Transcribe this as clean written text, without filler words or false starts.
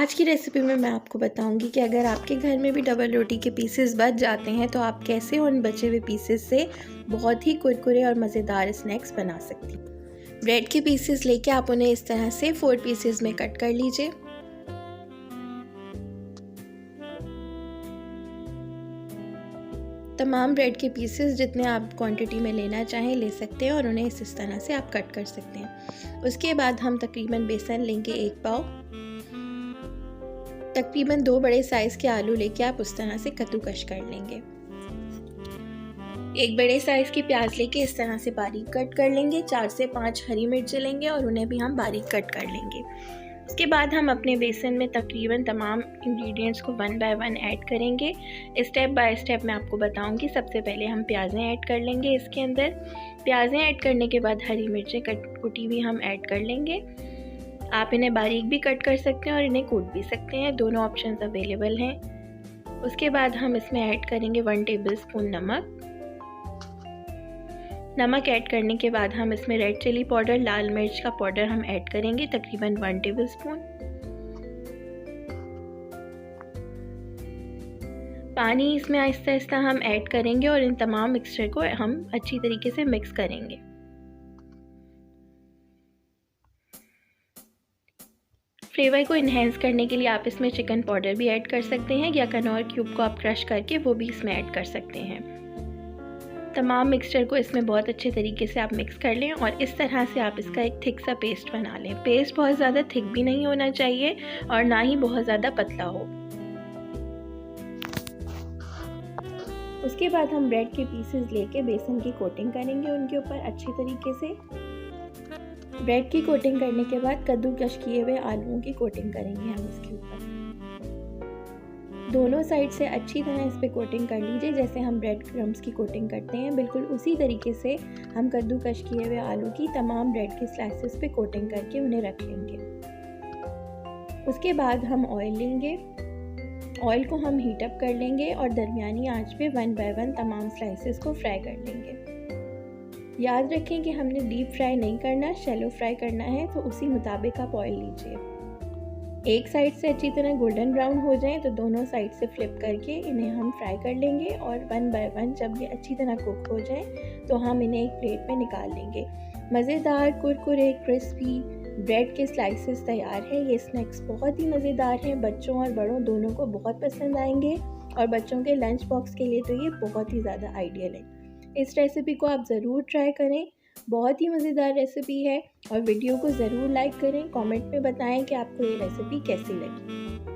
आज की रेसिपी में मैं आपको बताऊंगी कि अगर आपके घर में भी डबल रोटी के पीसेस बच जाते हैं तो आप कैसे उन बचे हुए पीसेस से बहुत ही कुरकुरे और मज़ेदार स्नैक्स बना सकती हैं। ब्रेड के पीसेस लेके आप उन्हें इस तरह से 4 पीसेस में कट कर लीजिए। तमाम ब्रेड के पीसेस जितने आप क्वांटिटी में लेना चाहें ले सकते हैं और उन्हें इस तरह से आप कट कर सकते हैं। उसके बाद हम तकरीबन बेसन लेंगे 1 पाव। तकरीबन 2 बड़े साइज़ के आलू लेके आप उस तरह से कद्दूकश कर लेंगे। 1 बड़े साइज़ की प्याज लेके इस तरह से बारीक कट कर लेंगे। 4 से 5 हरी मिर्च लेंगे और उन्हें भी हम बारीक कट कर लेंगे। उसके बाद हम अपने बेसन में तकरीबन तमाम इंग्रेडिएंट्स को 1 बाय 1 ऐड करेंगे। स्टेप बाय स्टेप मैं आपको बताऊंगी। सबसे पहले हम प्याज़ें ऐड कर लेंगे इसके अंदर। प्याज़ें ऐड करने के बाद हरी मिर्चें कुटी हुई हम ऐड कर लेंगे। आप इन्हें बारीक भी कट कर सकते हैं और इन्हें कूट भी सकते हैं, दोनों ऑप्शंस अवेलेबल हैं। उसके बाद हम इसमें ऐड करेंगे 1 टेबलस्पून नमक ऐड करने के बाद हम इसमें रेड चिली पाउडर, लाल मिर्च का पाउडर हम ऐड करेंगे तकरीबन 1 टेबलस्पून। पानी इसमें आहिस्ता आहिस्ता हम ऐड करेंगे और इन तमाम मिक्सचर को हम अच्छी तरीके से मिक्स करेंगे। फ्लेवर को इन्हेंस करने के लिए आप इसमें चिकन पाउडर भी ऐड कर सकते हैं या कनौर क्यूब को आप क्रश करके वो भी इसमें ऐड कर सकते हैं। तमाम मिक्सचर को इसमें बहुत अच्छे तरीके से आप मिक्स कर लें और इस तरह से आप इसका एक थिक सा पेस्ट बना लें। पेस्ट बहुत ज़्यादा थिक भी नहीं होना चाहिए और ना ही बहुत ज़्यादा पतला हो। उसके बाद हम ब्रेड के पीसेस लेके बेसन की कोटिंग करेंगे उनके ऊपर अच्छे तरीके से। ब्रेड की कोटिंग करने के बाद कद्दूकश किए हुए आलूओं की कोटिंग करेंगे हम इसके ऊपर। दोनों साइड से अच्छी तरह इस पे कोटिंग कर लीजिए जैसे हम ब्रेड क्रम्स की कोटिंग करते हैं। बिल्कुल उसी तरीके से हम कद्दूकश किए हुए आलू की तमाम ब्रेड के स्लाइसेस पे कोटिंग करके उन्हें रख लेंगे। उसके बाद हम ऑयल लेंगे। ऑयल को हम हीट अप कर लेंगे और दरमियानी आंच पे 1 बाय 1 तमाम स्लाइसेस को फ्राई कर लेंगे। याद रखें कि हमने डीप फ्राई नहीं करना, शैलो फ्राई करना है, तो उसी मुताबिक आप ऑयल लीजिए। एक साइड से अच्छी तरह गोल्डन ब्राउन हो जाएं तो दोनों साइड से फ्लिप करके इन्हें हम फ्राई कर लेंगे और 1 बाय 1 जब ये अच्छी तरह कुक हो जाएं तो हम इन्हें एक प्लेट में निकाल लेंगे। मज़ेदार कुरकुरे क्रिस्पी ब्रेड के स्लाइसेस तैयार हैं। ये स्नैक्स बहुत ही मज़ेदार हैं, बच्चों और बड़ों दोनों को बहुत पसंद आएंगे और बच्चों के लंच बॉक्स के लिए तो ये बहुत ही ज़्यादा आइडियल है। इस रेसिपी को आप ज़रूर ट्राई करें, बहुत ही मज़ेदार रेसिपी है। और वीडियो को ज़रूर लाइक करें, कमेंट में बताएं कि आपको ये रेसिपी कैसी लगी।